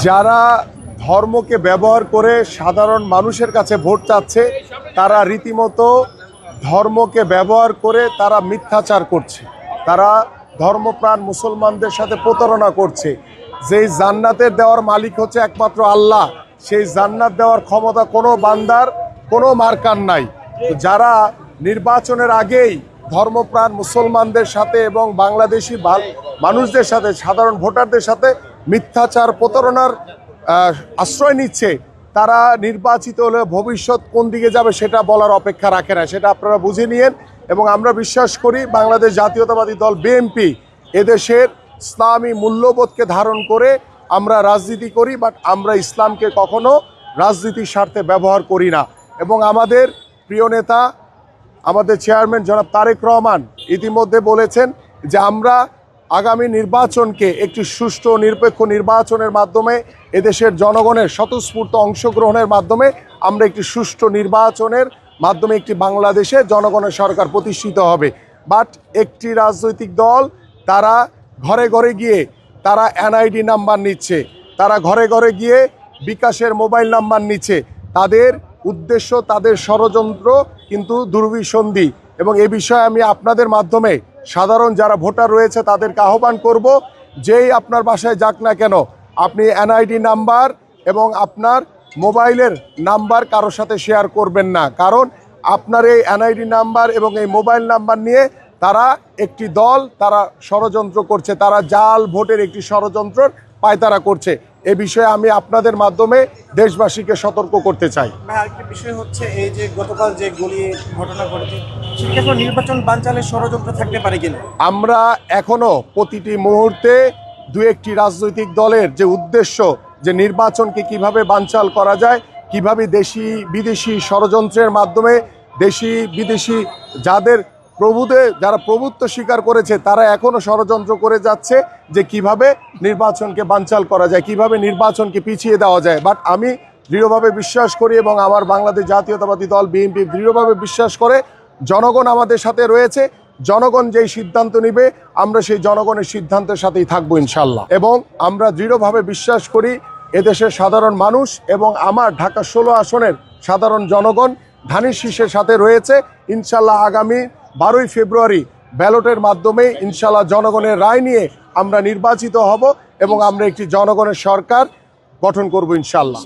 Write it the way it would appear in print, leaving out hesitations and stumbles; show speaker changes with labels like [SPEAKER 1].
[SPEAKER 1] যারা ধর্মকে ব্যবহার করে সাধারণ মানুষের কাছে ভোট চাচ্ছে, তারা রীতিমতো ধর্মকে ব্যবহার করে তারা মিথ্যাচার করছে। তারা ধর্মপ্রাণ মুসলমানদের সাথে প্রতারণা করছে। যেই জান্নাতের দেওয়ার মালিক হচ্ছে একমাত্র আল্লাহ, সেই জান্নাত দেওয়ার ক্ষমতা কোনো বান্দার, কোনো মার্কার নাই। যারা নির্বাচনের আগেই ধর্মপ্রাণ মুসলমানদের সাথে এবং বাংলাদেশি মানুষদের সাথে, সাধারণ ভোটারদের সাথে মিথ্যাচার প্রতারণার আশ্রয় নিচ্ছে, তারা নির্বাচিত হলে ভবিষ্যৎ কোন দিকে যাবে সেটা বলার অপেক্ষা রাখে না। সেটা আপনারা বুঝে নিয়েন। এবং আমরা বিশ্বাস করি বাংলাদেশ জাতীয়তাবাদী দল বিএনপি এদেশের ইসলামী মূল্যবোধকে ধারণ করে আমরা রাজনীতি করি, বাট আমরা ইসলামকে কখনো রাজনীতির স্বার্থে ব্যবহার করি না। এবং আমাদের প্রিয় নেতা, আমাদের চেয়ারম্যান জনাব তারেক রহমান ইতিমধ্যে বলেছেন যে আমরা আগামী নির্বাচনকে একটি সুষ্ঠু নিরপেক্ষ নির্বাচনের মাধ্যমে, এদেশের জনগণের স্বতঃস্ফূর্ত অংশগ্রহণের মাধ্যমে আমরা একটি সুষ্ঠু নির্বাচনের মাধ্যমে একটি বাংলাদেশে জনগণের সরকার প্রতিষ্ঠিত হবে। বাট একটি রাজনৈতিক দল তারা ঘরে ঘরে গিয়ে তারা এনআইডি নাম্বার নিচ্ছে, তারা ঘরে ঘরে গিয়ে বিকাশের মোবাইল নাম্বার নিচ্ছে। তাদের উদ্দেশ্য, তাদের ষড়যন্ত্র কিন্তু দুর্বিসন্ধি। এবং এ বিষয়ে আমি আপনাদের মাধ্যমে সাধারণ যারা ভোটার রয়েছে তাদেরকে আহ্বান করব, যেই আপনার বাসায় যাক না কেন, আপনি এনআইডি নাম্বার এবং আপনার মোবাইলের নাম্বার কারোর সাথে শেয়ার করবেন না। কারণ আপনার এই এনআইডি নাম্বার এবং এই মোবাইল নাম্বার নিয়ে তারা একটি দল, তারা ষড়যন্ত্র করছে, তারা জাল ভোটের একটি ষড়যন্ত্রের পায়তারা করছে। এ বিষয়ে আমি আপনাদের মাধ্যমে দেশবাসীকে সতর্ক করতে চাই।
[SPEAKER 2] আরেকটি বিষয় হচ্ছে, এই যে গতকাল যে গুলি ঘটনা ঘটেছে, সেক্ষেত্রে নির্বাচন বানচালের ষড়যন্ত্র থাকতে পারে কিনা?
[SPEAKER 1] আমরা এখনো প্রতিটি মুহূর্তে দু একটি রাজনৈতিক দলের যে উদ্দেশ্য, যে নির্বাচনকে কিভাবে বানচাল করা যায়, কিভাবে দেশি বিদেশি ষড়যন্ত্রের মাধ্যমে দেশি বিদেশি যারা প্রভুত্ব স্বীকার করেছে তারা এখনো ষড়যন্ত্র করে যাচ্ছে যে কিভাবে নির্বাচনকে বানচাল করা যায়, কিভাবে নির্বাচনকে পিছিয়ে দেওয়া যায়। বাট আমি দৃঢ়ভাবে বিশ্বাস করি এবং আমার বাংলাদেশ জাতীয়তাবাদী দল বিএনপি দৃঢ়ভাবে বিশ্বাস করে, জনগণ আমাদের সাথে রয়েছে। জনগণ যেই সিদ্ধান্ত নেবে আমরা সেই জনগণের সিদ্ধান্তের সাথেই থাকবো ইনশাল্লাহ। এবং আমরা দৃঢ়ভাবে বিশ্বাস করি এদেশের সাধারণ মানুষ এবং আমার ঢাকা 16 আসনের সাধারণ জনগণ ধানের শীষের সাথে রয়েছে। ইনশাল্লাহ আগামী 12ই ফেব্রুয়ারি ব্যালটের মাধ্যমে ইনশাল্লাহ জনগণের রায় নিয়ে আমরা নির্বাচিত হব এবং আমরা একটি জনগণের সরকার গঠন করব ইনশাল্লাহ।